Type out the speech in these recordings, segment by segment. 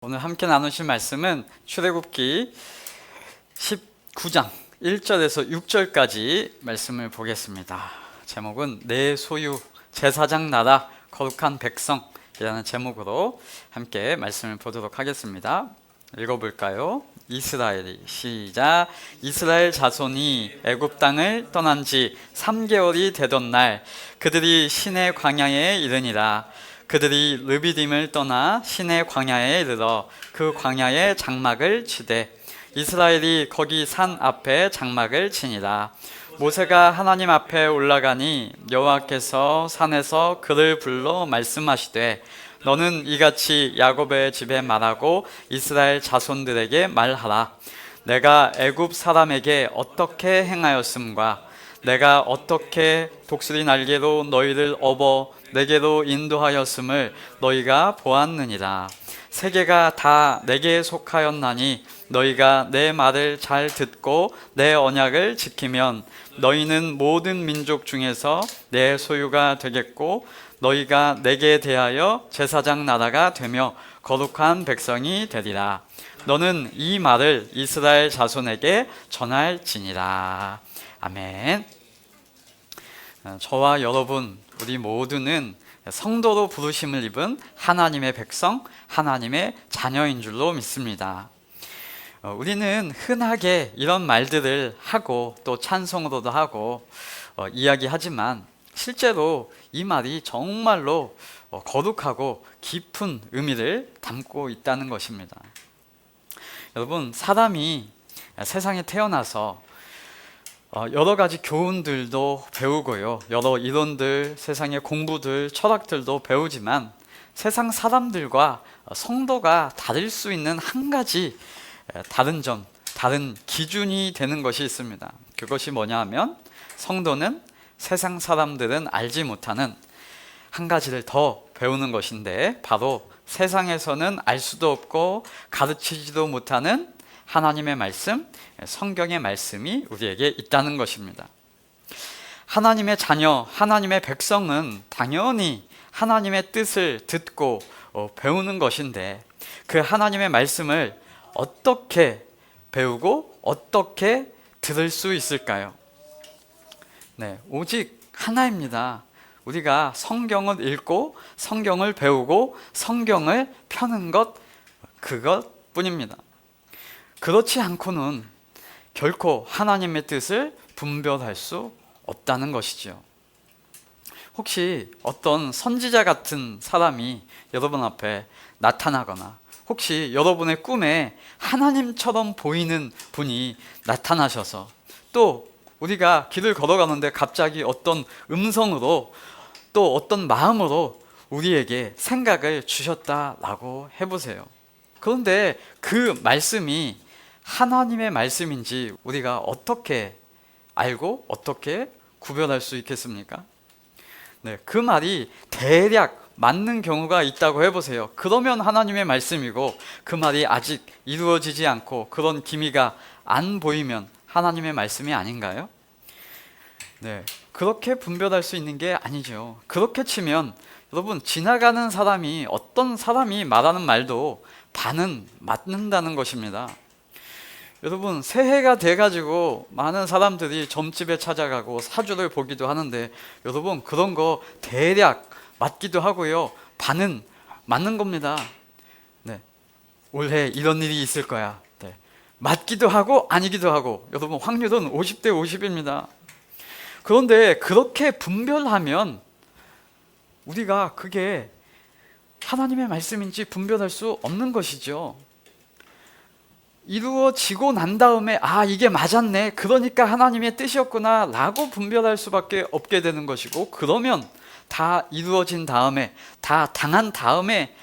오늘 함께 나누실 말씀은 출애굽기 19장 1절에서 6절까지 말씀을 보겠습니다. 제목은 내 소유 제사장 나라 거룩한 백성이라는 제목으로 함께 말씀을 보도록 하겠습니다. 읽어볼까요? 이스라엘이 시작. 이스라엘 자손이 애굽 땅을 떠난 지 3개월이 되던 날 그들이 시내 광야에 이르니라. 그들이 르비딤을 떠나 시내 광야에 이르러 그 광야에 장막을 치되 이스라엘이 거기 산 앞에 장막을 치니라. 모세가 하나님 앞에 올라가니 여호와께서 산에서 그를 불러 말씀하시되 너는 이같이 야곱의 집에 말하고 이스라엘 자손들에게 말하라. 내가 애굽 사람에게 어떻게 행하였음과 내가 어떻게 독수리 날개로 너희를 업어 내게로 인도하였음을 너희가 보았느니라. 세계가 다 내게 속하였나니 너희가 내 말을 잘 듣고 내 언약을 지키면 너희는 모든 민족 중에서 내 소유가 되겠고 너희가 내게 대하여 제사장 나라가 되며 거룩한 백성이 되리라. 너는 이 말을 이스라엘 자손에게 전할지니라. 아멘. 저와 여러분 우리 모두는 성도로 부르심을 입은 하나님의 백성, 하나님의 자녀인 줄로 믿습니다. 우리는 흔하게 이런 말들을 하고 또 찬송으로도 하고 이야기하지만 실제로 이 말이 정말로 거룩하고 깊은 의미를 담고 있다는 것입니다. 여러분, 사람이 세상에 태어나서 여러 가지 교훈들도 배우고요. 여러 이론들, 세상의 공부들, 철학들도 배우지만 세상 사람들과 성도가 다를 수 있는 한 가지 다른 점, 다른 기준이 되는 것이 있습니다. 그것이 뭐냐 하면 성도는 세상 사람들은 알지 못하는 한 가지를 더 배우는 것인데 바로 세상에서는 알 수도 없고 가르치지도 못하는 하나님의 말씀, 성경의 말씀이 우리에게 있다는 것입니다. 하나님의 자녀, 하나님의 백성은 당연히 하나님의 뜻을 듣고 배우는 것인데 그 하나님의 말씀을 어떻게 배우고 어떻게 들을 수 있을까요? 네, 오직 하나입니다. 우리가 성경을 읽고 성경을 배우고 성경을 펴는 것, 그것뿐입니다. 그렇지 않고는 결코 하나님의 뜻을 분별할 수 없다는 것이죠. 혹시 어떤 선지자 같은 사람이 여러분 앞에 나타나거나 혹시 여러분의 꿈에 하나님처럼 보이는 분이 나타나셔서 또 우리가 길을 걸어가는데 갑자기 어떤 음성으로 또 어떤 마음으로 우리에게 생각을 주셨다라고 해보세요. 그런데 그 말씀이 하나님의 말씀인지 우리가 어떻게 알고 어떻게 구별할 수 있겠습니까? 네, 그 말이 대략 맞는 경우가 있다고 해보세요. 그러면 하나님의 말씀이고 그 말이 아직 이루어지지 않고 그런 기미가 안 보이면 하나님의 말씀이 아닌가요? 네, 그렇게 분별할 수 있는 게 아니죠. 그렇게 치면 여러분 지나가는 사람이 어떤 사람이 말하는 말도 반은 맞는다는 것입니다. 여러분 새해가 돼가지고 많은 사람들이 점집에 찾아가고 사주를 보기도 하는데 여러분 그런 거 대략 맞기도 하고요. 반은 맞는 겁니다. 네, 올해 이런 일이 있을 거야. 네, 맞기도 하고 아니기도 하고 여러분 확률은 50대 50입니다. 그런데 그렇게 분별하면 우리가 그게 하나님의 말씀인지 분별할 수 없는 것이죠. 이루어지고 난 다음에 아 이게 맞았네 그러니까 하나님의 뜻이었구나 라고 분별할 수밖에 없게 되는 것이고 그러면 다 이루어진 다음에 다 당한 다음에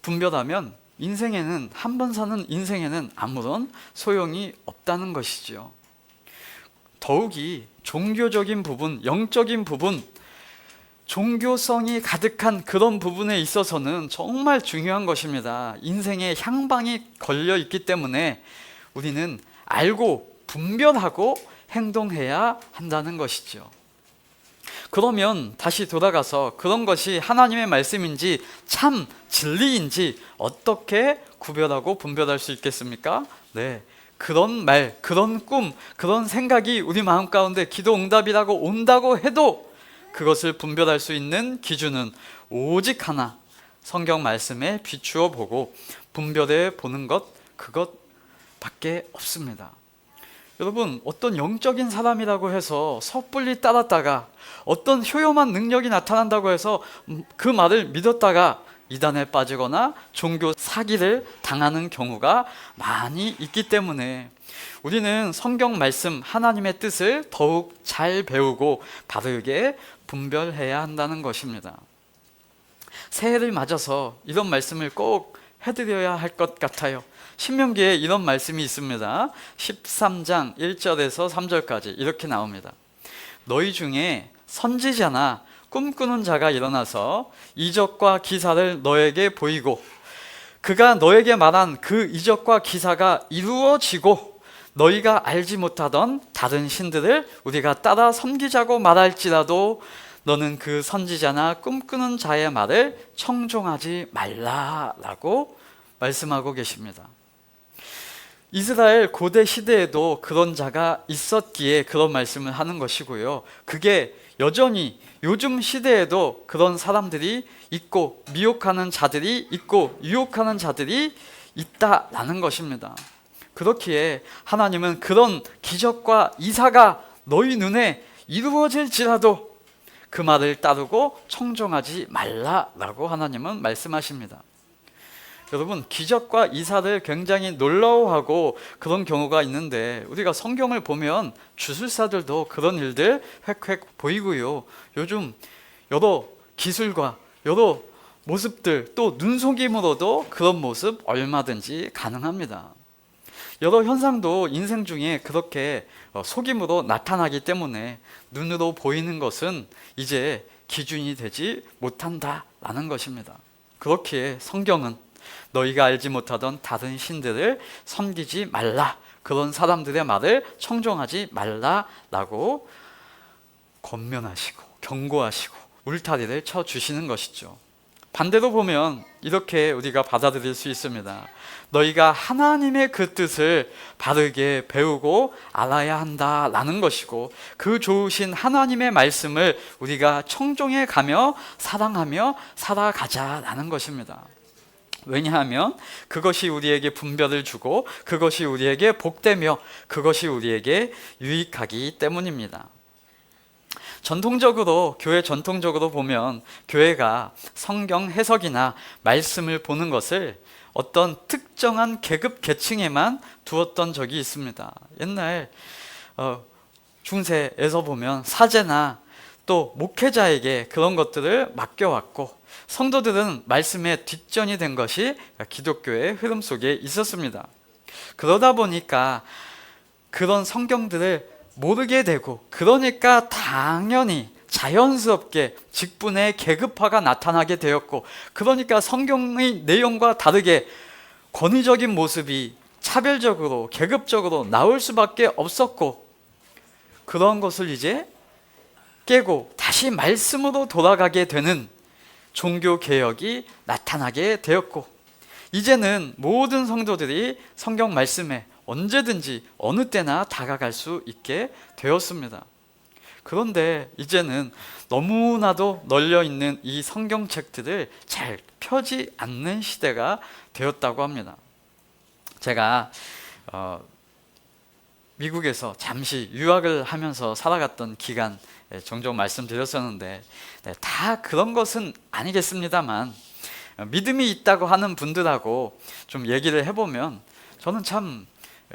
분별하면 인생에는 한 번 사는 인생에는 아무런 소용이 없다는 것이죠. 더욱이 종교적인 부분, 영적인 부분, 종교성이 가득한 그런 부분에 있어서는 정말 중요한 것입니다. 인생의 향방이 걸려 있기 때문에 우리는 알고 분별하고 행동해야 한다는 것이죠. 그러면 다시 돌아가서 그런 것이 하나님의 말씀인지 참 진리인지 어떻게 구별하고 분별할 수 있겠습니까? 네, 그런 말, 그런 꿈, 그런 생각이 우리 마음 가운데 기도 응답이라고 온다고 해도 그것을 분별할 수 있는 기준은 오직 하나, 성경 말씀에 비추어 보고 분별해 보는 것, 그것밖에 없습니다. 여러분, 어떤 영적인 사람이라고 해서 섣불리 따랐다가 어떤 효용한 능력이 나타난다고 해서 그 말을 믿었다가 이단에 빠지거나 종교 사기를 당하는 경우가 많이 있기 때문에 우리는 성경 말씀, 하나님의 뜻을 더욱 잘 배우고 바르게 분별해야 한다는 것입니다. 새해를 맞아서 이런 말씀을 꼭 해드려야 할 것 같아요. 신명기에 이런 말씀이 있습니다. 13장 1절에서 3절까지 이렇게 나옵니다. 너희 중에 선지자나 꿈꾸는 자가 일어나서 이적과 기사를 너에게 보이고 그가 너에게 말한 그 이적과 기사가 이루어지고 너희가 알지 못하던 다른 신들을 우리가 따라 섬기자고 말할지라도 너는 그 선지자나 꿈꾸는 자의 말을 청종하지 말라라고 말씀하고 계십니다. 이스라엘 고대 시대에도 그런 자가 있었기에 그런 말씀을 하는 것이고요. 그게 여전히 요즘 시대에도 그런 사람들이 있고 미혹하는 자들이 있고 유혹하는 자들이 있다라는 것입니다. 그렇기에 하나님은 그런 기적과 이사가 너희 눈에 이루어질지라도 그 말을 따르고 청종하지 말라라고 하나님은 말씀하십니다. 여러분, 기적과 이사를 굉장히 놀라워하고 그런 경우가 있는데 우리가 성경을 보면 주술사들도 그런 일들 획획 보이고요. 요즘 여러 기술과 여러 모습들 또 눈속임으로도 그런 모습 얼마든지 가능합니다. 여러 현상도 인생 중에 그렇게 속임으로 나타나기 때문에 눈으로 보이는 것은 이제 기준이 되지 못한다라는 것입니다. 그렇기에 성경은 너희가 알지 못하던 다른 신들을 섬기지 말라, 그런 사람들의 말을 청종하지 말라라고 권면하시고 경고하시고 울타리를 쳐주시는 것이죠. 반대로 보면 이렇게 우리가 받아들일 수 있습니다. 너희가 하나님의 그 뜻을 바르게 배우고 알아야 한다라는 것이고 그 좋으신 하나님의 말씀을 우리가 청종해 가며 사랑하며 살아가자라는 것입니다. 왜냐하면 그것이 우리에게 분별을 주고 그것이 우리에게 복되며 그것이 우리에게 유익하기 때문입니다. 교회 전통적으로 보면 교회가 성경 해석이나 말씀을 보는 것을 어떤 특정한 계급 계층에만 두었던 적이 있습니다. 옛날 중세에서 보면 사제나 또 목회자에게 그런 것들을 맡겨왔고 성도들은 말씀에 뒷전이 된 것이 기독교의 흐름 속에 있었습니다. 그러다 보니까 그런 성경들을 모르게 되고 그러니까 당연히 자연스럽게 직분의 계급화가 나타나게 되었고 그러니까 성경의 내용과 다르게 권위적인 모습이 차별적으로 계급적으로 나올 수밖에 없었고 그런 것을 이제 깨고 다시 말씀으로 돌아가게 되는 종교개혁이 나타나게 되었고 이제는 모든 성도들이 성경 말씀에 언제든지 어느 때나 다가갈 수 있게 되었습니다. 그런데 이제는 너무나도 널려있는 이 성경책들을 잘 펴지 않는 시대가 되었다고 합니다. 제가 미국에서 잠시 유학을 하면서 살아갔던 기간 종종 말씀드렸었는데 다 그런 것은 아니겠습니다만 믿음이 있다고 하는 분들하고 좀 얘기를 해보면 저는 참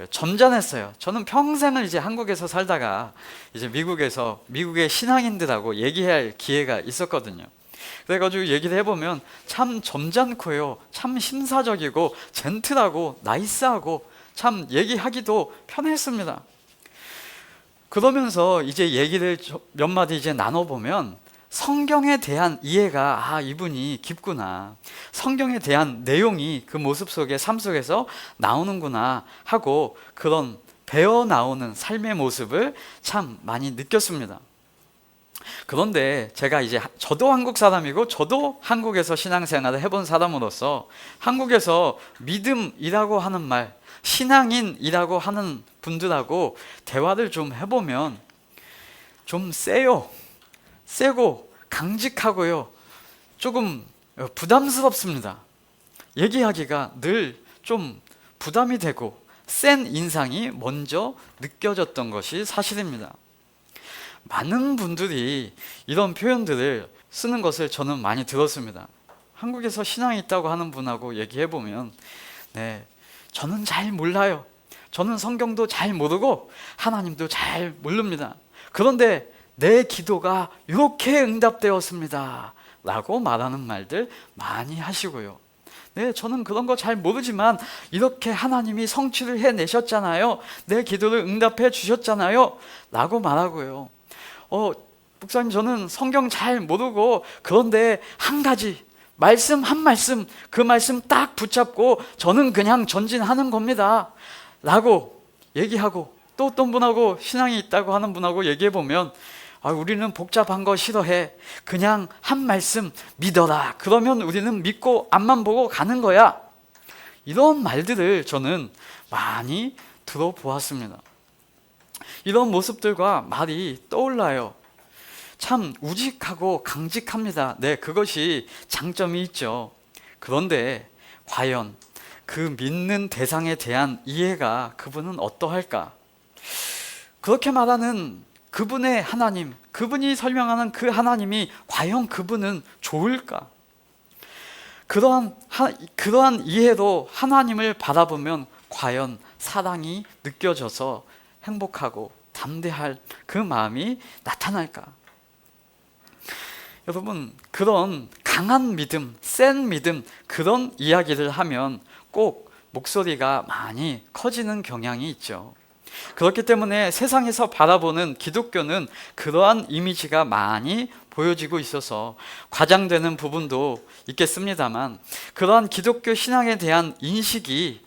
점잖았어요. 저는 평생을 이제 한국에서 살다가 이제 미국의 신앙인들하고 얘기할 기회가 있었거든요. 그래가지고 얘기를 해보면 참 점잖고요, 참 심사적이고 젠틀하고 나이스하고 참 얘기하기도 편했습니다. 그러면서 이제 얘기를 몇 마디 이제 나눠보면 성경에 대한 이해가 이분이 깊구나, 성경에 대한 내용이 그 모습 속에 삶 속에서 나오는구나 하고 그런 배어 나오는 삶의 모습을 참 많이 느꼈습니다. 그런데 제가 이제 저도 한국 사람이고 저도 한국에서 신앙생활을 해본 사람으로서 한국에서 믿음이라고 하는 말, 신앙인이라고 하는 분들하고 대화를 좀 해보면 좀 세요. 세고 강직하고요. 조금 부담스럽습니다. 얘기하기가 늘 좀 부담이 되고 센 인상이 먼저 느껴졌던 것이 사실입니다. 많은 분들이 이런 표현들을 쓰는 것을 저는 많이 들었습니다. 한국에서 신앙이 있다고 하는 분하고 얘기해보면 네, 저는 잘 몰라요. 저는 성경도 잘 모르고 하나님도 잘 모릅니다. 그런데 내 기도가 이렇게 응답되었습니다 라고 말하는 말들 많이 하시고요. 네, 저는 그런 거 잘 모르지만 이렇게 하나님이 성취를 해내셨잖아요. 내 기도를 응답해 주셨잖아요 라고 말하고요. 목사님, 저는 성경 잘 모르고 그런데 한 가지 말씀 한 말씀, 그 말씀 딱 붙잡고 저는 그냥 전진하는 겁니다 라고 얘기하고, 또 어떤 분하고 신앙이 있다고 하는 분하고 얘기해 보면 우리는 복잡한 거 싫어해. 그냥 한 말씀 믿어라. 그러면 우리는 믿고 앞만 보고 가는 거야. 이런 말들을 저는 많이 들어보았습니다. 이런 모습들과 말이 떠올라요. 참 우직하고 강직합니다. 네, 그것이 장점이 있죠. 그런데 과연 그 믿는 대상에 대한 이해가 그분은 어떠할까? 그렇게 말하는 그분의 하나님, 그분이 설명하는 그 하나님이 과연 그분은 좋을까? 그러한 이해로 하나님을 바라보면 과연 사랑이 느껴져서 행복하고 담대할 그 마음이 나타날까? 여러분, 그런 강한 믿음, 센 믿음, 그런 이야기를 하면 꼭 목소리가 많이 커지는 경향이 있죠. 그렇기 때문에 세상에서 바라보는 기독교는 그러한 이미지가 많이 보여지고 있어서 과장되는 부분도 있겠습니다만, 그러한 기독교 신앙에 대한 인식이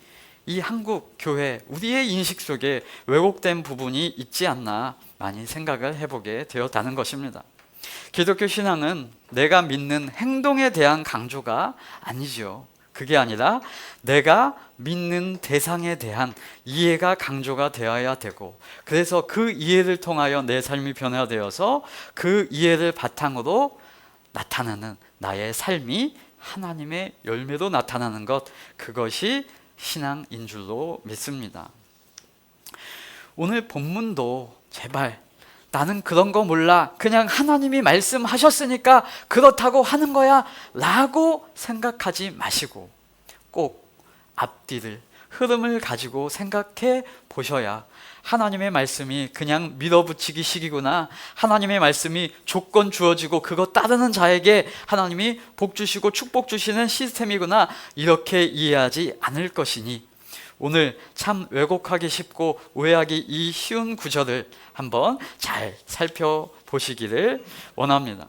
이 한국 교회, 우리의 인식 속에 왜곡된 부분이 있지 않나 많이 생각을 해보게 되었다는 것입니다. 기독교 신앙은 내가 믿는 행동에 대한 강조가 아니죠. 그게 아니라 내가 믿는 대상에 대한 이해가 강조가 되어야 되고, 그래서 그 이해를 통하여 내 삶이 변화되어서 그 이해를 바탕으로 나타나는 나의 삶이 하나님의 열매로 나타나는 것, 그것이 신앙인 줄로 믿습니다. 오늘 본문도 제발 나는 그런 거 몰라, 그냥 하나님이 말씀하셨으니까 그렇다고 하는 거야 라고 생각하지 마시고 꼭 앞뒤를, 흐름을 가지고 생각해 보셔야 하나님의 말씀이 그냥 밀어붙이기 식이구나, 하나님의 말씀이 조건 주어지고 그거 따르는 자에게 하나님이 복 주시고 축복 주시는 시스템이구나, 이렇게 이해하지 않을 것이니 오늘 참 왜곡하기 쉽고 오해하기 쉬운 구절을 한번 잘 살펴보시기를 원합니다.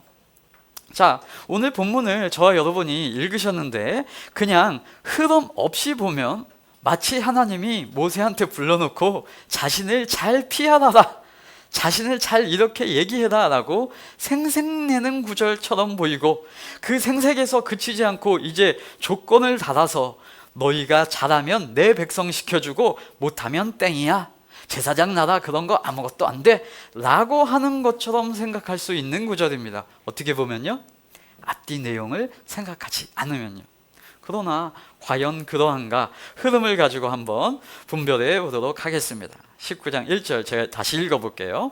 자, 오늘 본문을 저와 여러분이 읽으셨는데 그냥 흐름 없이 보면 마치 하나님이 모세한테 불러놓고 자신을 잘 피하라, 자신을 잘 이렇게 얘기해라 라고 생색내는 구절처럼 보이고, 그 생색에서 그치지 않고 이제 조건을 달아서 너희가 잘하면 내 백성 시켜주고 못하면 땡이야, 제사장 나라 그런 거 아무것도 안 돼 라고 하는 것처럼 생각할 수 있는 구절입니다. 어떻게 보면요, 앞뒤 내용을 생각하지 않으면요. 그러나 과연 그러한가, 흐름을 가지고 한번 분별해 보도록 하겠습니다. 19장 1절 제가 다시 읽어볼게요.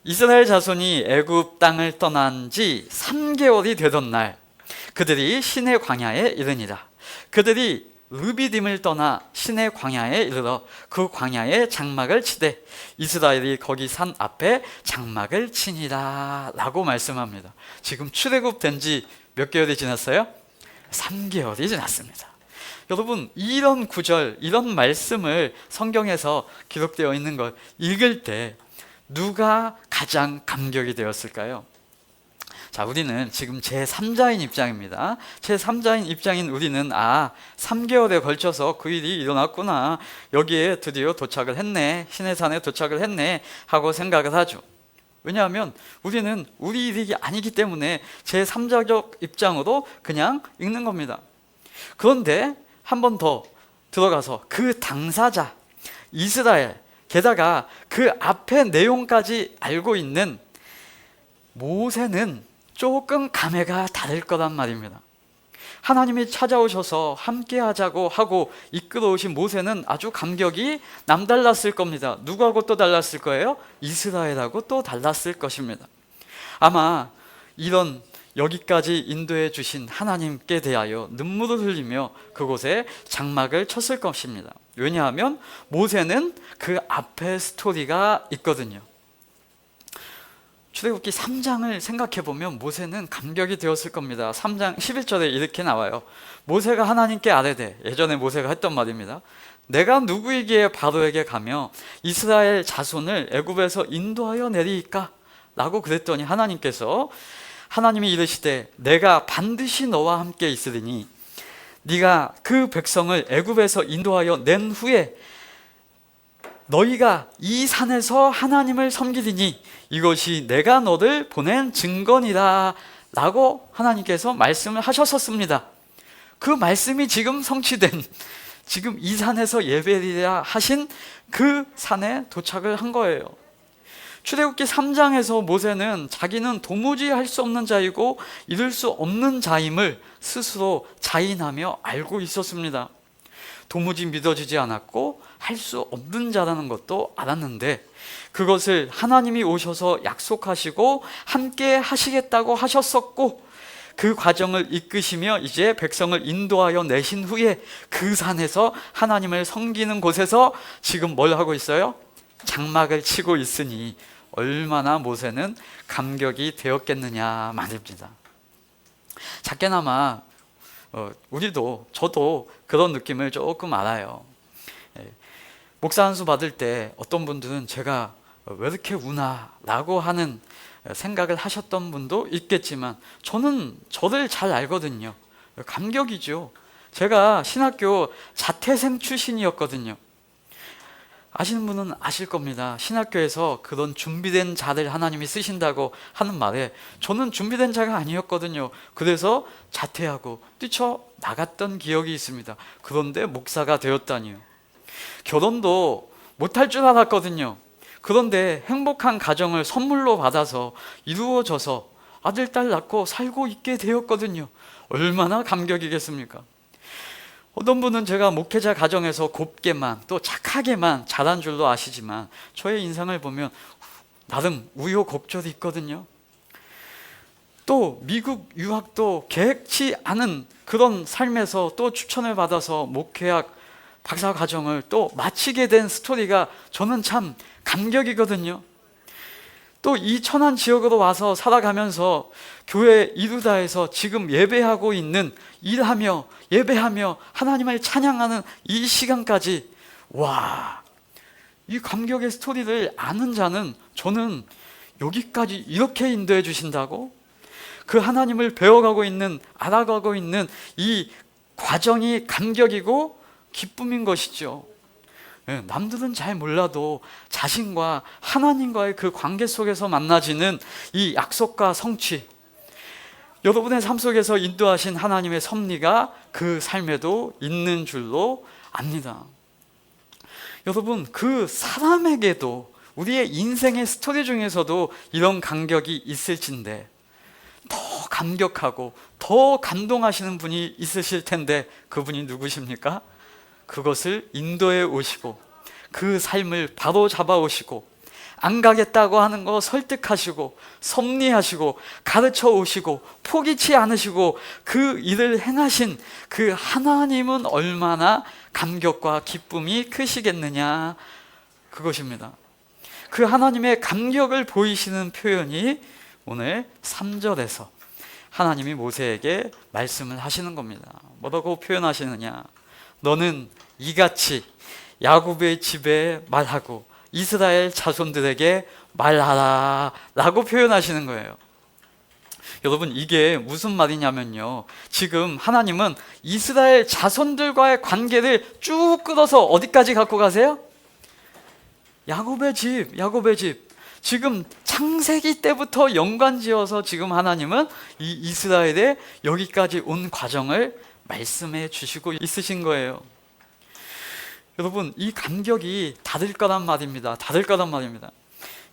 이스라엘 자손이 애굽 땅을 떠난 지 3개월이 되던 날 그들이 신의 광야에 이르니라. 그들이 르비딤을 떠나 신의 광야에 이르러 그 광야에 장막을 치되 이스라엘이 거기 산 앞에 장막을 치니라 라고 말씀합니다. 지금 출애굽된 지 몇 개월이 지났어요? 3개월이 지났습니다. 여러분, 이런 구절, 이런 말씀을 성경에서 기록되어 있는 걸 읽을 때 누가 가장 감격이 되었을까요? 자, 우리는 지금 제3자인 입장입니다. 제3자인 입장인 우리는 3개월에 걸쳐서 그 일이 일어났구나, 여기에 드디어 도착을 했네, 시내산에 도착을 했네 하고 생각을 하죠. 왜냐하면 우리는 우리 일이 아니기 때문에 제3자적 입장으로 그냥 읽는 겁니다. 그런데 한 번 더 들어가서 그 당사자 이스라엘, 게다가 그 앞에 내용까지 알고 있는 모세는 조금 감회가 다를 거란 말입니다. 하나님이 찾아오셔서 함께 하자고 하고 이끌어 오신 모세는 아주 감격이 남달랐을 겁니다. 누구하고 또 달랐을 거예요? 이스라엘하고 또 달랐을 것입니다. 아마 이런 여기까지 인도해 주신 하나님께 대하여 눈물을 흘리며 그곳에 장막을 쳤을 것입니다. 왜냐하면 모세는 그 앞에 스토리가 있거든요. 출애굽기 3장을 생각해 보면 모세는 감격이 되었을 겁니다. 3장 11절에 이렇게 나와요. 모세가 하나님께 아뢰되, 예전에 모세가 했던 말입니다. 내가 누구이기에 바로에게 가며 이스라엘 자손을 애굽에서 인도하여 내리이까? 라고 그랬더니 하나님이 이르시되 내가 반드시 너와 함께 있으리니 네가 그 백성을 애굽에서 인도하여 낸 후에 너희가 이 산에서 하나님을 섬기리니 이것이 내가 너를 보낸 증거니라 라고 하나님께서 말씀을 하셨었습니다. 그 말씀이 지금 성취된, 지금 이 산에서 예배리라 하신 그 산에 도착을 한 거예요. 출애굽기 3장에서 모세는 자기는 도무지 할 수 없는 자이고 이룰 수 없는 자임을 스스로 자인하며 알고 있었습니다. 도무지 믿어지지 않았고 할 수 없는 자라는 것도 알았는데 그것을 하나님이 오셔서 약속하시고 함께 하시겠다고 하셨었고 그 과정을 이끄시며 이제 백성을 인도하여 내신 후에 그 산에서 하나님을 섬기는 곳에서 지금 뭘 하고 있어요? 장막을 치고 있으니 얼마나 모세는 감격이 되었겠느냐 말입니다. 작게나마 저도 그런 느낌을 조금 알아요. 목사 한 수 받을 때 어떤 분들은 제가 왜 이렇게 우나 라고 하는 생각을 하셨던 분도 있겠지만 저는 저를 잘 알거든요. 감격이죠. 제가 신학교 자퇴생 출신이었거든요. 아시는 분은 아실 겁니다. 신학교에서 그런 준비된 자들 하나님이 쓰신다고 하는 말에 저는 준비된 자가 아니었거든요. 그래서 자퇴하고 뛰쳐나갔던 기억이 있습니다. 그런데 목사가 되었다니요. 결혼도 못할 줄 알았거든요. 그런데 행복한 가정을 선물로 받아서 이루어져서 아들, 딸 낳고 살고 있게 되었거든요. 얼마나 감격이겠습니까? 어떤 분은 제가 목회자 가정에서 곱게만 또 착하게만 자란 줄로 아시지만 저의 인상을 보면 나름 우여곡절이 있거든요. 또 미국 유학도 계획치 않은 그런 삶에서 또 추천을 받아서 목회학 박사 과정을 또 마치게 된 스토리가 저는 참 감격이거든요. 또 이 천안 지역으로 와서 살아가면서 교회 이루다에서 지금 예배하고 있는, 일하며 예배하며 하나님을 찬양하는 이 시간까지, 와, 이 감격의 스토리를 아는 자는 저는 여기까지 이렇게 인도해 주신다고? 그 하나님을 배워가고 있는, 알아가고 있는 이 과정이 감격이고 기쁨인 것이죠. 남들은 잘 몰라도 자신과 하나님과의 그 관계 속에서 만나지는 이 약속과 성취, 여러분의 삶 속에서 인도하신 하나님의 섭리가 그 삶에도 있는 줄로 압니다. 여러분, 그 사람에게도 우리의 인생의 스토리 중에서도 이런 감격이 있을진데 더 감격하고 더 감동하시는 분이 있으실 텐데 그분이 누구십니까? 그것을 인도해 오시고 그 삶을 바로 잡아 오시고 안 가겠다고 하는 거 설득하시고 섭리하시고 가르쳐 오시고 포기치 않으시고 그 일을 행하신 그 하나님은 얼마나 감격과 기쁨이 크시겠느냐, 그것입니다. 그 하나님의 감격을 보이시는 표현이 오늘 3절에서 하나님이 모세에게 말씀을 하시는 겁니다. 뭐라고 표현하시느냐? 너는 이같이 야곱의 집에 말하고 이스라엘 자손들에게 말하라 라고 표현하시는 거예요. 여러분, 이게 무슨 말이냐면요, 지금 하나님은 이스라엘 자손들과의 관계를 쭉 끌어서 어디까지 갖고 가세요? 야곱의 집. 지금 창세기 때부터 연관지어서 지금 하나님은 이 이스라엘에 여기까지 온 과정을 말씀해 주시고 있으신 거예요. 여러분, 이 감격이 다를 거란 말입니다. 다를 거란 말입니다.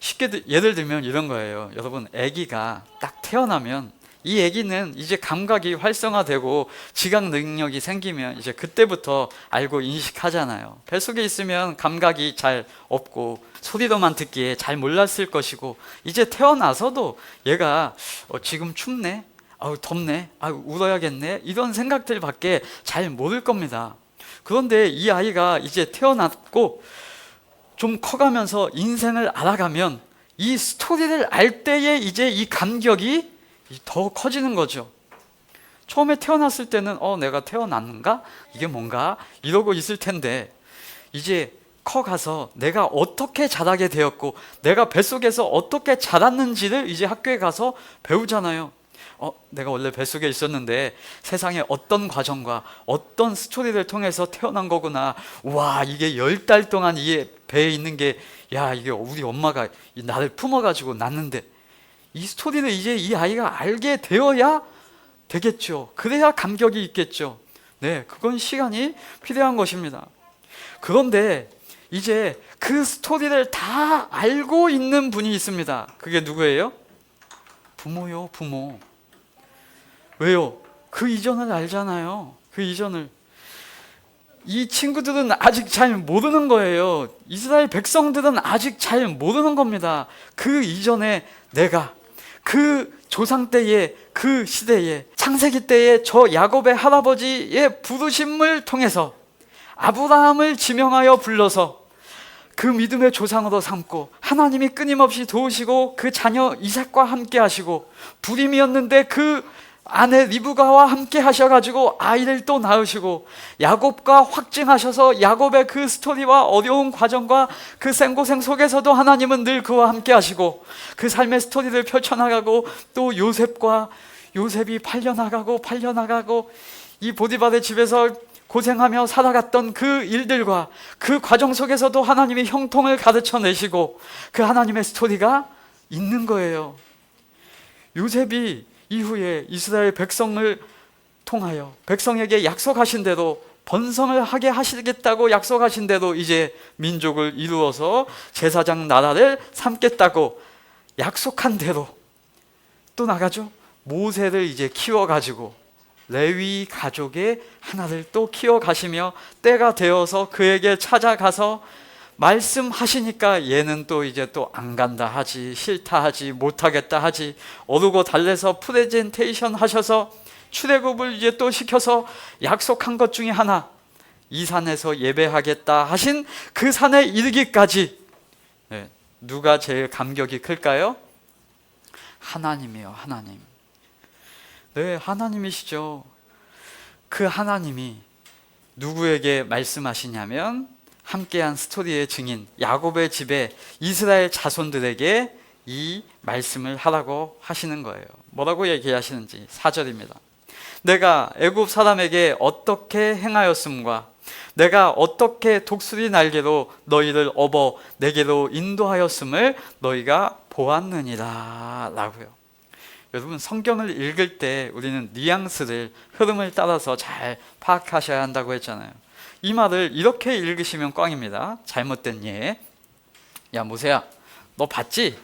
쉽게 예를 들면 이런 거예요. 여러분, 아기가 딱 태어나면 이 아기는 이제 감각이 활성화되고 지각 능력이 생기면 이제 그때부터 알고 인식하잖아요. 뱃속에 있으면 감각이 잘 없고 소리로만 듣기에 잘 몰랐을 것이고, 이제 태어나서도 얘가 지금 춥네, 덥네, 울어야겠네, 이런 생각들밖에 잘 모를 겁니다. 그런데 이 아이가 이제 태어났고 좀 커가면서 인생을 알아가면 이 스토리를 알 때에 이제 이 감격이 더 커지는 거죠. 처음에 태어났을 때는 내가 태어났는가? 이게 뭔가? 이러고 있을 텐데, 이제 커가서 내가 어떻게 자라게 되었고 내가 뱃속에서 어떻게 자랐는지를 이제 학교에 가서 배우잖아요. 내가 원래 뱃속에 있었는데 세상에 어떤 과정과 어떤 스토리를 통해서 태어난 거구나. 와, 이게 10달 동안 이게 배에 있는 게, 야, 이게 우리 엄마가 나를 품어가지고 낳는데, 이 스토리를 이제 이 아이가 알게 되어야 되겠죠. 그래야 감격이 있겠죠. 네, 그건 시간이 필요한 것입니다. 그런데 이제 그 스토리를 다 알고 있는 분이 있습니다. 그게 누구예요? 부모요, 부모. 왜요? 그 이전을 알잖아요. 그 이전을. 이 친구들은 아직 잘 모르는 거예요. 이스라엘 백성들은 아직 잘 모르는 겁니다. 그 이전에 내가 그 조상 때에, 그 시대에, 창세기 때에 저 야곱의 할아버지의 부르심을 통해서 아브라함을 지명하여 불러서 그 믿음의 조상으로 삼고 하나님이 끊임없이 도우시고 그 자녀 이삭과 함께 하시고, 불임이었는데 그 아내 리브가와 함께 하셔가지고 아이를 또 낳으시고, 야곱과 확증하셔서 야곱의 그 스토리와 어려운 과정과 그 생고생 속에서도 하나님은 늘 그와 함께 하시고 그 삶의 스토리를 펼쳐나가고, 또 요셉이 팔려나가고 이 보디발의 집에서 고생하며 살아갔던 그 일들과 그 과정 속에서도 하나님이 형통을 가르쳐 내시고 그 하나님의 스토리가 있는 거예요. 요셉이 이후에 이스라엘 백성을 통하여 백성에게 약속하신 대로 번성을 하게 하시겠다고 약속하신 대로 이제 민족을 이루어서 제사장 나라를 삼겠다고 약속한 대로 또 나가죠. 모세를 이제 키워가지고 레위 가족의 하나를 또 키워가시며 때가 되어서 그에게 찾아가서 말씀하시니까 얘는 또 이제 또 안 간다 하지, 싫다 하지, 못하겠다 하지, 오르고 달래서 프레젠테이션 하셔서 출애굽을 이제 또 시켜서 약속한 것 중에 하나, 이 산에서 예배하겠다 하신 그 산에 이르기까지, 네, 누가 제일 감격이 클까요? 하나님이요, 하나님. 네, 하나님이시죠. 그 하나님이 누구에게 말씀하시냐면 함께한 스토리의 증인 야곱의 집에 이스라엘 자손들에게 이 말씀을 하라고 하시는 거예요. 뭐라고 얘기하시는지 4절입니다. 내가 애굽 사람에게 어떻게 행하였음과 내가 어떻게 독수리 날개로 너희를 업어 내게로 인도하였음을 너희가 보았느니라 라고요. 여러분, 성경을 읽을 때 우리는 뉘앙스를, 흐름을 따라서 잘 파악하셔야 한다고 했잖아요. 이 말을 이렇게 읽으시면 꽝입니다. 잘못된 예. 야, 모세야, 너 봤지?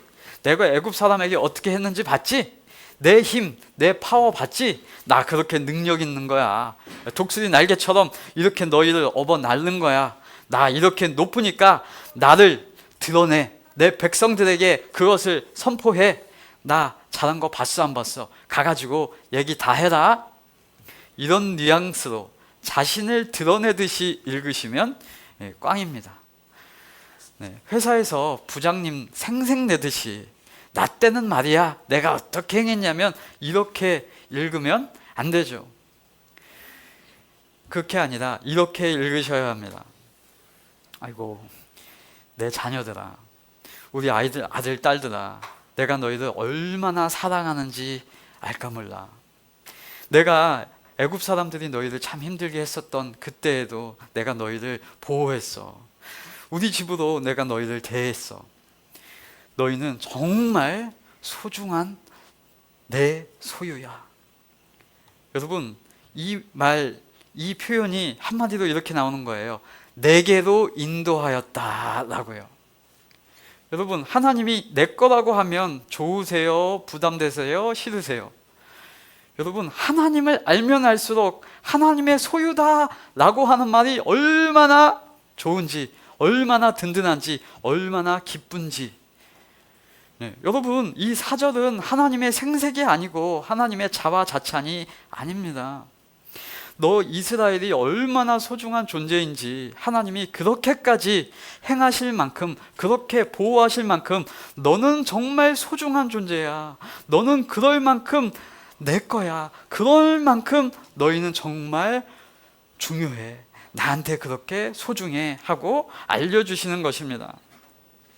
내가 애굽 사람에게 어떻게 했는지 봤지? 내 힘, 내 파워 봤지? 나 그렇게 능력 있는 거야. 독수리 날개처럼 이렇게 너희를 업어 날른 거야. 나 이렇게 높으니까 나를 드러내. 내 백성들에게 그것을 선포해. 나 잘한 거 봤어, 안 봤어? 가가지고 얘기 다 해라. 이런 뉘앙스로 자신을 드러내듯이 읽으시면 꽝입니다. 네, 회사에서 부장님 생색내듯이 나 때는 말이야 내가 어떻게 행했냐면 이렇게 읽으면 안 되죠. 그렇게 아니라 이렇게 읽으셔야 합니다. 아이고, 내 자녀들아, 우리 아이들, 아들, 딸들아, 내가 너희들 얼마나 사랑하는지 알까 몰라. 내가 애굽 사람들이 너희들 참 힘들게 했었던 그때에도 내가 너희들 보호했어. 우리 집으로 내가 너희들 대했어. 너희는 정말 소중한 내 소유야. 여러분, 이 표현이 한마디로 이렇게 나오는 거예요. 내게로 인도하였다 라고요. 여러분, 하나님이 내 거라고 하면 좋으세요? 부담되세요? 싫으세요? 여러분, 하나님을 알면 알수록 하나님의 소유다 라고 하는 말이 얼마나 좋은지, 얼마나 든든한지, 얼마나 기쁜지. 네, 여러분, 이 사절은 하나님의 생색이 아니고 하나님의 자화자찬이 아닙니다. 너 이스라엘이 얼마나 소중한 존재인지 하나님이 그렇게까지 행하실 만큼, 그렇게 보호하실 만큼 너는 정말 소중한 존재야. 너는 그럴 만큼 내 거야. 그럴 만큼 너희는 정말 중요해. 나한테 그렇게 소중해 하고 알려주시는 것입니다.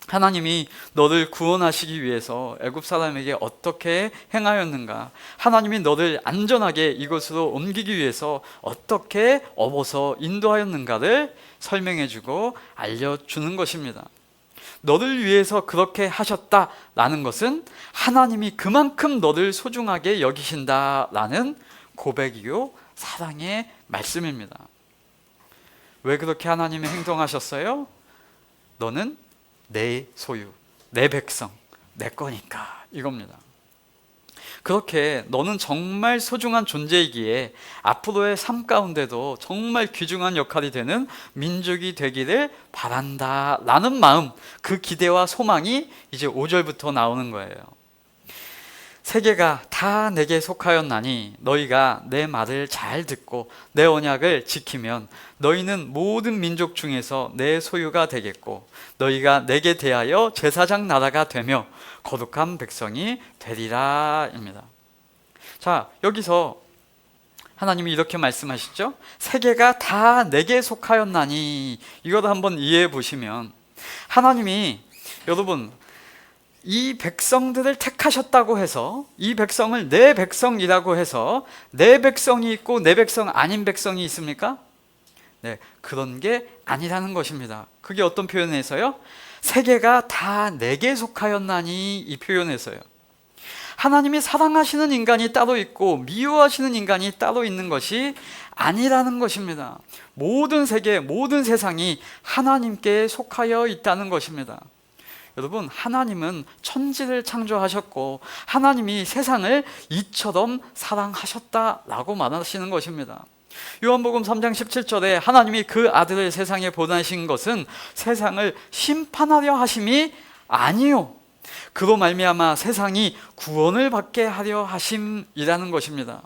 하나님이 너를 구원하시기 위해서 애굽 사람에게 어떻게 행하였는가, 하나님이 너를 안전하게 이곳으로 옮기기 위해서 어떻게 업어서 인도하였는가를 설명해주고 알려주는 것입니다. 너를 위해서 그렇게 하셨다라는 것은 하나님이 그만큼 너를 소중하게 여기신다라는 고백이요 사랑의 말씀입니다. 왜 그렇게 하나님이 행동하셨어요? 너는 내 소유, 내 백성, 내 거니까 이겁니다. 그렇게 너는 정말 소중한 존재이기에 앞으로의 삶 가운데도 정말 귀중한 역할이 되는 민족이 되기를 바란다 라는 마음, 그 기대와 소망이 이제 5절부터 나오는 거예요. 세계가 다 내게 속하였나니 너희가 내 말을 잘 듣고 내 언약을 지키면 너희는 모든 민족 중에서 내 소유가 되겠고 너희가 내게 대하여 제사장 나라가 되며 거룩한 백성이 되리라 입니다. 자, 여기서 하나님이 이렇게 말씀하시죠. 세계가 다 내게 속하였나니, 이걸 한번 이해해 보시면 하나님이, 여러분, 이 백성들을 택하셨다고 해서, 이 백성을 내 백성이라고 해서 내 백성이 있고 내 백성 아닌 백성이 있습니까? 네, 그런 게 아니라는 것입니다. 그게 어떤 표현에서요? 세계가 다 내게 속하였나니, 이 표현에서요. 하나님이 사랑하시는 인간이 따로 있고 미워하시는 인간이 따로 있는 것이 아니라는 것입니다. 모든 세계, 모든 세상이 하나님께 속하여 있다는 것입니다. 여러분, 하나님은 천지를 창조하셨고 하나님이 세상을 이처럼 사랑하셨다라고 말하시는 것입니다. 요한복음 3장 17절에 하나님이 그 아들을 세상에 보내신 것은 세상을 심판하려 하심이 아니요, 그로 말미암아 세상이 구원을 받게 하려 하심이라는 것입니다.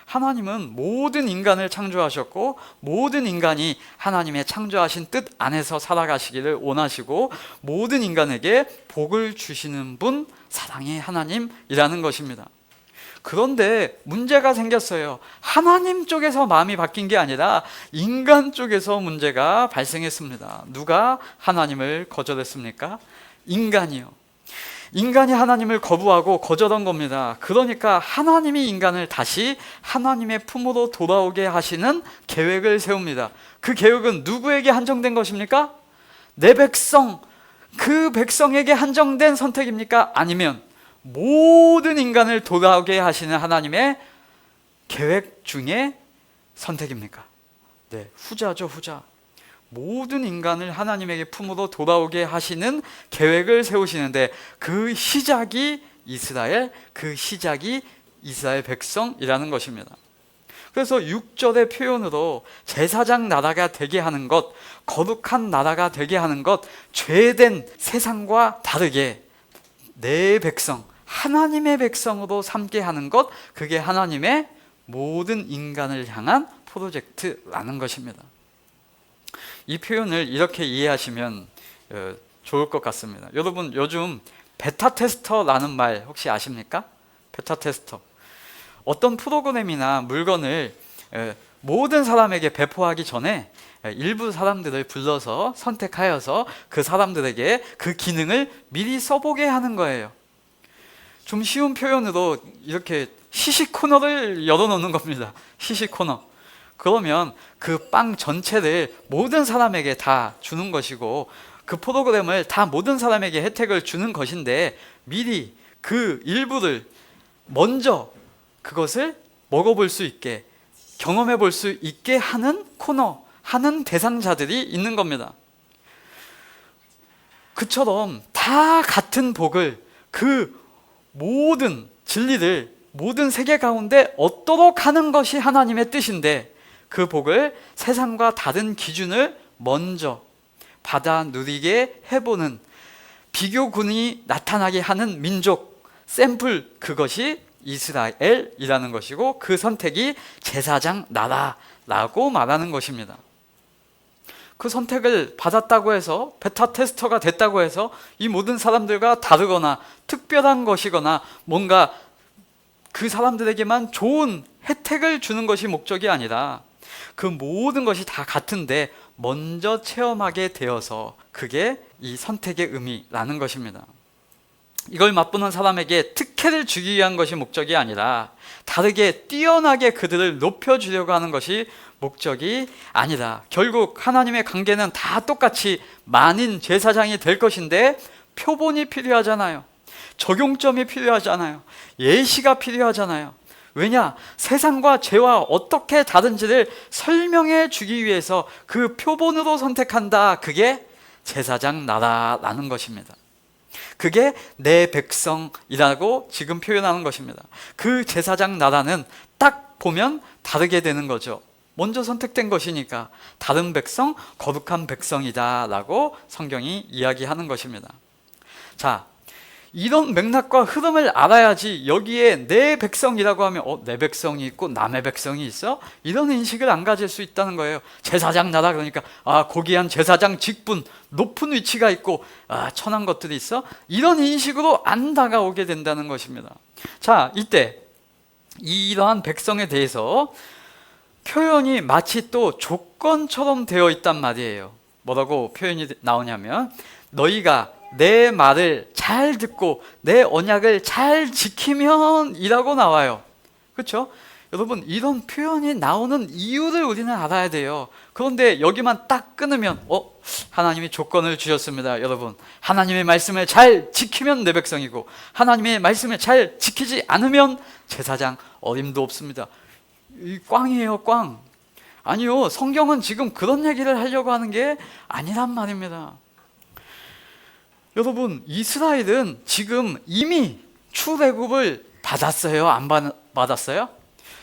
하나님은 모든 인간을 창조하셨고 모든 인간이 하나님의 창조하신 뜻 안에서 살아가시기를 원하시고 모든 인간에게 복을 주시는 분, 사랑의 하나님이라는 것입니다. 그런데 문제가 생겼어요. 하나님 쪽에서 마음이 바뀐 게 아니라 인간 쪽에서 문제가 발생했습니다. 누가 하나님을 거절했습니까? 인간이요. 인간이 하나님을 거부하고 거절한 겁니다. 그러니까 하나님이 인간을 다시 하나님의 품으로 돌아오게 하시는 계획을 세웁니다. 그 계획은 누구에게 한정된 것입니까? 내 백성, 그 백성에게 한정된 선택입니까? 아니면 모든 인간을 돌아오게 하시는 하나님의 계획 중에 선택입니까? 네, 후자죠, 후자. 모든 인간을 하나님에게 품으로 돌아오게 하시는 계획을 세우시는데 그 시작이 이스라엘, 그 시작이 이스라엘 백성이라는 것입니다. 그래서 6절의 표현으로 제사장 나라가 되게 하는 것, 거룩한 나라가 되게 하는 것, 죄된 세상과 다르게 내 백성, 하나님의 백성으로 삼게 하는 것, 그게 하나님의 모든 인간을 향한 프로젝트라는 것입니다. 이 표현을 이렇게 이해하시면 좋을 것 같습니다. 여러분, 요즘 베타 테스터라는 말 혹시 아십니까? 베타 테스터. 어떤 프로그램이나 물건을 모든 사람에게 배포하기 전에 일부 사람들을 불러서 선택하여서 그 사람들에게 그 기능을 미리 써보게 하는 거예요. 좀 쉬운 표현으로 이렇게 시식 코너를 열어놓는 겁니다. 시식 코너. 그러면 그 빵 전체를 모든 사람에게 다 주는 것이고 그 프로그램을 다 모든 사람에게 혜택을 주는 것인데 미리 그 일부를 먼저 그것을 먹어볼 수 있게, 경험해 볼 수 있게 하는 코너, 하는 대상자들이 있는 겁니다. 그처럼 다 같은 복을, 그 모든 진리를 모든 세계 가운데 얻도록 하는 것이 하나님의 뜻인데, 그 복을 세상과 다른 기준을 먼저 받아 누리게 해보는, 비교군이 나타나게 하는 민족, 샘플, 그것이 이스라엘이라는 것이고, 그 선택이 제사장 나라라고 말하는 것입니다. 그 선택을 받았다고 해서, 베타 테스터가 됐다고 해서 이 모든 사람들과 다르거나 특별한 것이거나 뭔가 그 사람들에게만 좋은 혜택을 주는 것이 목적이 아니라, 그 모든 것이 다 같은데 먼저 체험하게 되어서, 그게 이 선택의 의미라는 것입니다. 이걸 맛보는 사람에게 특혜를 주기 위한 것이 목적이 아니라, 다르게 뛰어나게 그들을 높여주려고 하는 것이 목적이 아니다. 결국 하나님의 관계는 다 똑같이 만인 제사장이 될 것인데 표본이 필요하잖아요. 적용점이 필요하잖아요. 예시가 필요하잖아요. 왜냐? 세상과 죄와 어떻게 다른지를 설명해 주기 위해서 그 표본으로 선택한다. 그게 제사장 나라라는 것입니다. 그게 내 백성이라고 지금 표현하는 것입니다. 그 제사장 나라는 딱 보면 다르게 되는 거죠. 먼저 선택된 것이니까 다른 백성, 거룩한 백성이다 라고 성경이 이야기하는 것입니다. 자, 이런 맥락과 흐름을 알아야지 여기에 내 백성이라고 하면 내 백성이 있고 남의 백성이 있어? 이런 인식을 안 가질 수 있다는 거예요. 제사장 나라 그러니까 고귀한 제사장 직분, 높은 위치가 있고 천한 것들이 있어? 이런 인식으로 안 다가오게 된다는 것입니다. 자, 이때 이러한 백성에 대해서 표현이 마치 또 조건처럼 되어 있단 말이에요. 뭐라고 표현이 나오냐면, 너희가 내 말을 잘 듣고 내 언약을 잘 지키면 이라고 나와요. 그렇죠? 여러분, 이런 표현이 나오는 이유를 우리는 알아야 돼요. 그런데 여기만 딱 끊으면 하나님이 조건을 주셨습니다. 여러분, 하나님의 말씀을 잘 지키면 내 백성이고, 하나님의 말씀을 잘 지키지 않으면 제사장 어림도 없습니다. 이 꽝이에요, 꽝. 아니요, 성경은 지금 그런 얘기를 하려고 하는 게 아니란 말입니다. 여러분, 이스라엘은 지금 이미 출애굽을 받았어요? 안 받았어요?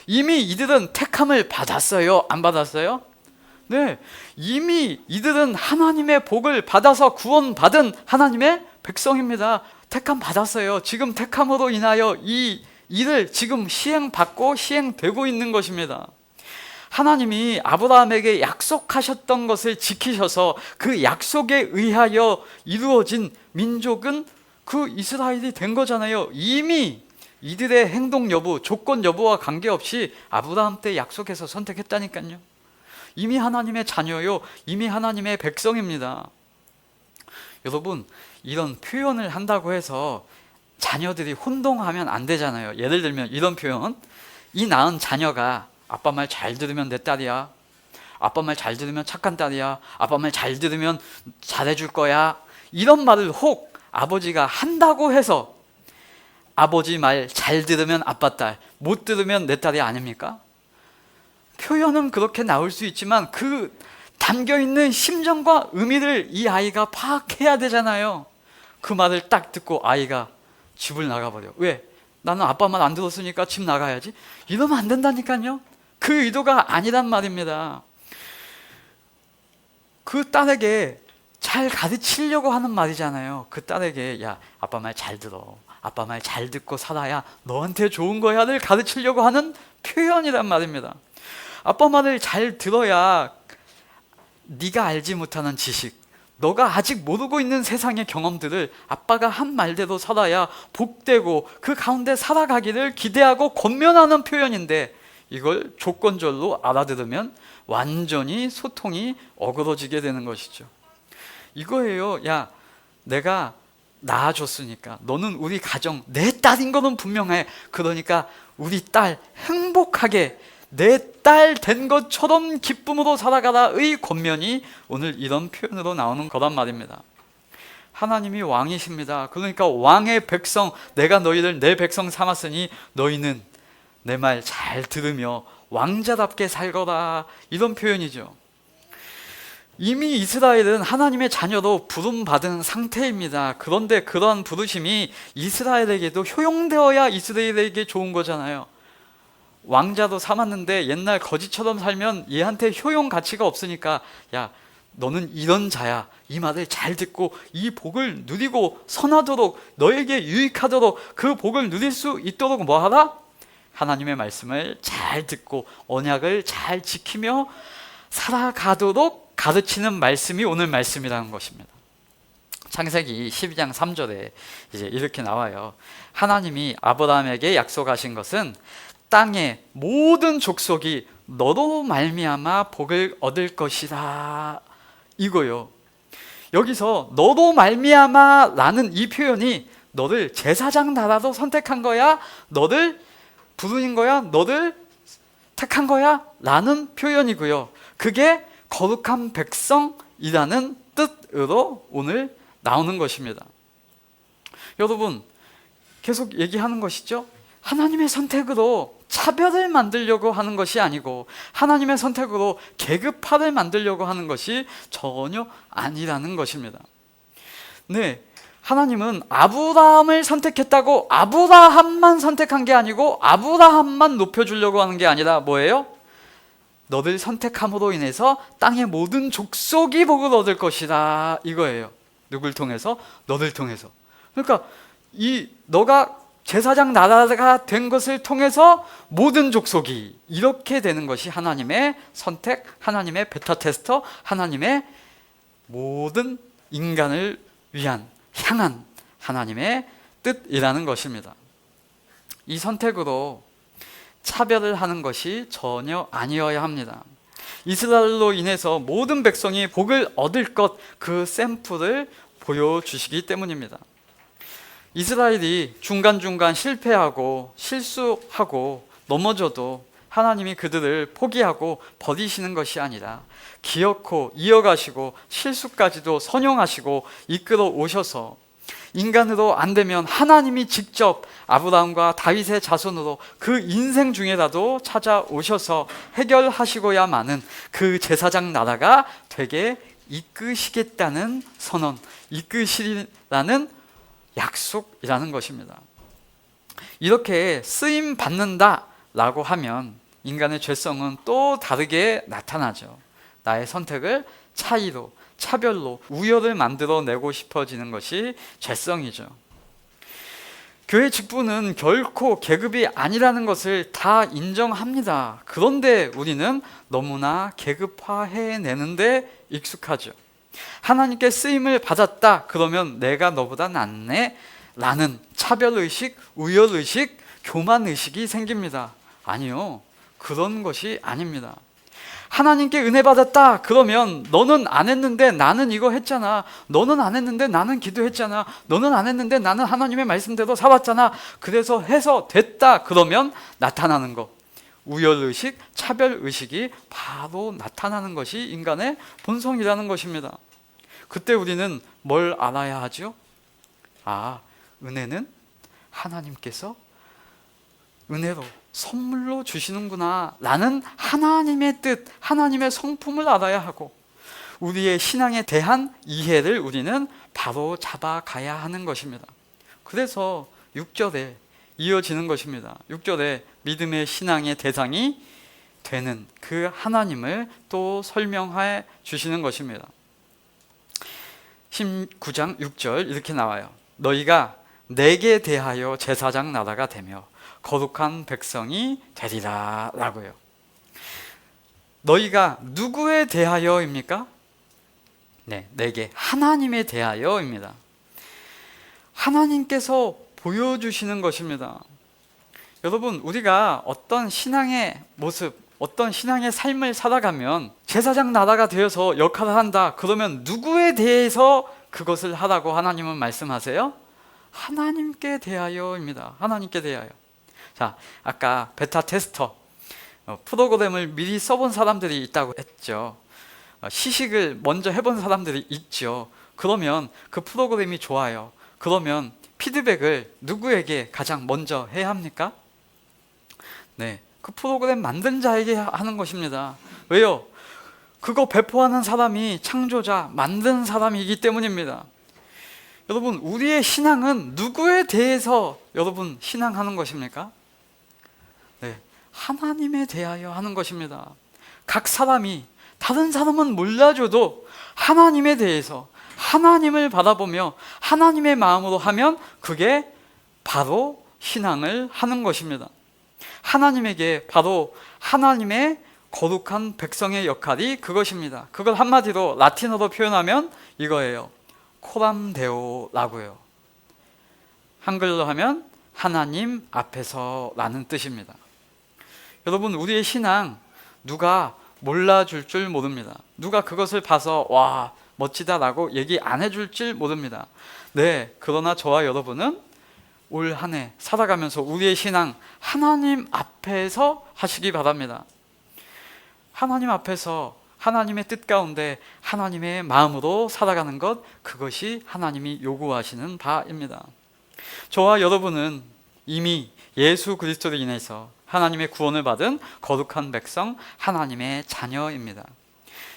이미 이들은 택함을 받았어요? 안 받았어요? 네, 이미 이들은 하나님의 복을 받아서 구원받은 하나님의 백성입니다. 택함 받았어요. 지금 택함으로 인하여 이 일을 지금 시행받고 시행되고 있는 것입니다. 하나님이 아브라함에게 약속하셨던 것을 지키셔서 그 약속에 의하여 이루어진 민족은 그 이스라엘이 된 거잖아요. 이미 이들의 행동 여부, 조건 여부와 관계없이 아브라함 때 약속해서 선택했다니까요. 이미 하나님의 자녀요, 이미 하나님의 백성입니다. 여러분, 이런 표현을 한다고 해서 자녀들이 혼동하면 안 되잖아요. 예를 들면 이런 표현, 이 낳은 자녀가 아빠 말 잘 들으면 내 딸이야, 아빠 말 잘 들으면 착한 딸이야, 아빠 말 잘 들으면 잘해줄 거야, 이런 말을 혹 아버지가 한다고 해서 아버지 말 잘 들으면 아빠 딸, 못 들으면 내 딸이 아닙니까? 표현은 그렇게 나올 수 있지만 그 담겨있는 심정과 의미를 이 아이가 파악해야 되잖아요. 그 말을 딱 듣고 아이가 집을 나가버려. 왜? 나는 아빠 말 안 들었으니까 집 나가야지. 이러면 안 된다니까요. 그 의도가 아니란 말입니다. 그 딸에게 잘 가르치려고 하는 말이잖아요. 그 딸에게 야, 아빠 말 잘 들어, 아빠 말 잘 듣고 살아야 너한테 좋은 거야를 가르치려고 하는 표현이란 말입니다. 아빠 말을 잘 들어야 네가 알지 못하는 지식, 너가 아직 모르고 있는 세상의 경험들을 아빠가 한 말대로 살아야 복되고 그 가운데 살아가기를 기대하고 권면하는 표현인데, 이걸 조건절로 알아들으면 완전히 소통이 어그러지게 되는 것이죠. 이거예요. 야, 내가 낳아줬으니까 너는 우리 가정 내 딸인 거는 분명해. 그러니까 우리 딸 행복하게 내 딸 된 것처럼 기쁨으로 살아가라의 권면이 오늘 이런 표현으로 나오는 거란 말입니다. 하나님이 왕이십니다. 그러니까 왕의 백성, 내가 너희를 내 백성 삼았으니 너희는 내 말 잘 들으며 왕자답게 살거라, 이런 표현이죠. 이미 이스라엘은 하나님의 자녀로 부름받은 상태입니다. 그런데 그러한 부르심이 이스라엘에게도 효용되어야 이스라엘에게 좋은 거잖아요. 왕자도 삼았는데 옛날 거지처럼 살면 얘한테 효용 가치가 없으니까, 야, 너는 이런 자야, 이 말을 잘 듣고 이 복을 누리고 선하도록, 너에게 유익하도록 그 복을 누릴 수 있도록 뭐 하라? 하나님의 말씀을 잘 듣고 언약을 잘 지키며 살아가도록 가르치는 말씀이 오늘 말씀이라는 것입니다. 창세기 12장 3절에 이제 이렇게 나와요. 하나님이 아브라함에게 약속하신 것은 땅의 모든 족속이 너로 말미암아 복을 얻을 것이다, 이거요. 여기서 너로 말미암아 라는 이 표현이 너를 제사장 나라로 선택한 거야? 너를 부르는 거야? 너를 택한 거야? 라는 표현이고요. 그게 거룩한 백성이라는 뜻으로 오늘 나오는 것입니다. 여러분, 계속 얘기하는 것이죠. 하나님의 선택으로 차별을 만들려고 하는 것이 아니고 하나님의 선택으로 계급화를 만들려고 하는 것이 전혀 아니라는 것입니다. 네, 하나님은 아브라함을 선택했다고 아브라함만 선택한 게 아니고 아브라함만 높여주려고 하는 게 아니라 뭐예요? 너를 선택함으로 인해서 땅의 모든 족속이 복을 얻을 것이다, 이거예요. 누굴 통해서? 너를 통해서. 그러니까 너가 제사장 나라가 된 것을 통해서 모든 족속이, 이렇게 되는 것이 하나님의 선택, 하나님의 베타 테스터, 하나님의 모든 인간을 위한 향한 하나님의 뜻이라는 것입니다. 이 선택으로 차별을 하는 것이 전혀 아니어야 합니다. 이스라엘로 인해서 모든 백성이 복을 얻을 것, 그 샘플을 보여주시기 때문입니다. 이스라엘이 중간중간 실패하고 실수하고 넘어져도 하나님이 그들을 포기하고 버리시는 것이 아니라 기어코 이어가시고 실수까지도 선용하시고 이끌어 오셔서 인간으로 안 되면 하나님이 직접 아브라함과 다윗의 자손으로 그 인생 중에라도 찾아오셔서 해결하시고야마는 그 제사장 나라가 되게 이끄시겠다는 선언, 이끄시라는 약속이라는 것입니다. 이렇게 쓰임 받는다라고 하면 인간의 죄성은 또 다르게 나타나죠. 나의 선택을 차이로, 차별로, 우열을 만들어내고 싶어지는 것이 죄성이죠. 교회 직분은 결코 계급이 아니라는 것을 다 인정합니다. 그런데 우리는 너무나 계급화해내는데 익숙하죠. 하나님께 쓰임을 받았다 그러면 내가 너보다 낫네 라는 차별의식, 우열의식, 교만의식이 생깁니다. 아니요, 그런 것이 아닙니다. 하나님께 은혜 받았다 그러면 너는 안 했는데 나는 이거 했잖아, 너는 안 했는데 나는 기도했잖아, 너는 안 했는데 나는 하나님의 말씀대로 살았잖아, 그래서 해서 됐다 그러면 나타나는 것, 우열의식, 차별의식이 바로 나타나는 것이 인간의 본성이라는 것입니다. 그때 우리는 뭘 알아야 하죠? 은혜는 하나님께서 은혜로 선물로 주시는구나 라는 하나님의 뜻, 하나님의 성품을 알아야 하고 우리의 신앙에 대한 이해를 우리는 바로 잡아가야 하는 것입니다. 그래서 6절에 이어지는 것입니다. 6절에 믿음의 신앙의 대상이 되는 그 하나님을 또 설명해 주시는 것입니다. 19장 6절 이렇게 나와요. 너희가 내게 대하여 제사장 나라가 되며 거룩한 백성이 되리라 라고요. 너희가 누구에 대하여입니까? 네, 내게 하나님에 대하여입니다. 하나님께서 보여주시는 것입니다. 여러분, 우리가 어떤 신앙의 모습, 어떤 신앙의 삶을 살아가면 제사장 나라가 되어서 역할을 한다 그러면 누구에 대해서 그것을 하라고 하나님은 말씀하세요? 하나님께 대하여입니다. 하나님께 대하여. 자, 아까 베타 테스터 프로그램을 미리 써본 사람들이 있다고 했죠. 시식을 먼저 해본 사람들이 있죠. 그러면 그 프로그램이 좋아요. 그러면 피드백을 누구에게 가장 먼저 해야 합니까? 네, 그 프로그램 만든 자에게 하는 것입니다. 왜요? 그거 배포하는 사람이 창조자, 만든 사람이기 때문입니다. 여러분, 우리의 신앙은 누구에 대해서 여러분 신앙하는 것입니까? 네, 하나님에 대하여 하는 것입니다. 각 사람이 다른 사람은 몰라줘도 하나님에 대해서 하나님을 바라보며 하나님의 마음으로 하면 그게 바로 신앙을 하는 것입니다. 하나님에게 바로 하나님의 거룩한 백성의 역할이 그것입니다. 그걸 한마디로 라틴어로 표현하면 이거예요. 코람 데오라고요. 한글로 하면 하나님 앞에서라는 뜻입니다. 여러분, 우리의 신앙 누가 몰라줄 줄 모릅니다. 누가 그것을 봐서 와 멋지다라고 얘기 안 해줄 줄 모릅니다. 네, 그러나 저와 여러분은 올 한 해 살아가면서 우리의 신앙 하나님 앞에서 하시기 바랍니다. 하나님 앞에서 하나님의 뜻 가운데 하나님의 마음으로 살아가는 것, 그것이 하나님이 요구하시는 바입니다. 저와 여러분은 이미 예수 그리스도로 인해서 하나님의 구원을 받은 거룩한 백성, 하나님의 자녀입니다.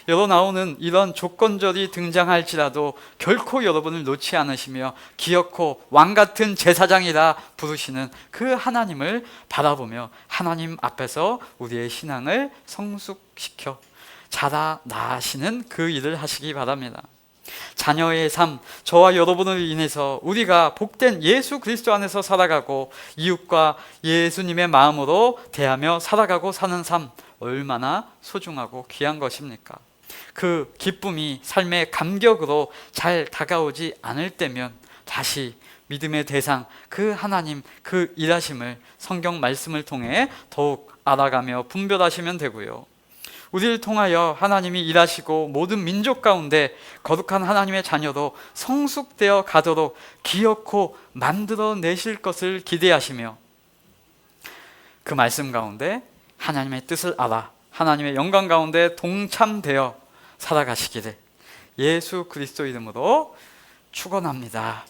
여러 나오는 이런 조건절이 등장할지라도 결코 여러분을 놓지 않으시며 기어코 왕같은 제사장이라 부르시는 그 하나님을 바라보며 하나님 앞에서 우리의 신앙을 성숙시켜 자라 나시는 그 일을 하시기 바랍니다. 자녀의 삶, 저와 여러분을 인해서 우리가 복된 예수 그리스도 안에서 살아가고 이웃과 예수님의 마음으로 대하며 살아가고 사는 삶, 얼마나 소중하고 귀한 것입니까? 그 기쁨이 삶의 감격으로 잘 다가오지 않을 때면 다시 믿음의 대상, 그 하나님, 그 일하심을 성경 말씀을 통해 더욱 알아가며 분별하시면 되고요. 우리를 통하여 하나님이 일하시고 모든 민족 가운데 거룩한 하나님의 자녀로 성숙되어 가도록 기어코 만들어내실 것을 기대하시며 그 말씀 가운데 하나님의 뜻을 알아 하나님의 영광 가운데 동참되어 살아가시기를 예수 그리스도 이름으로 축원합니다.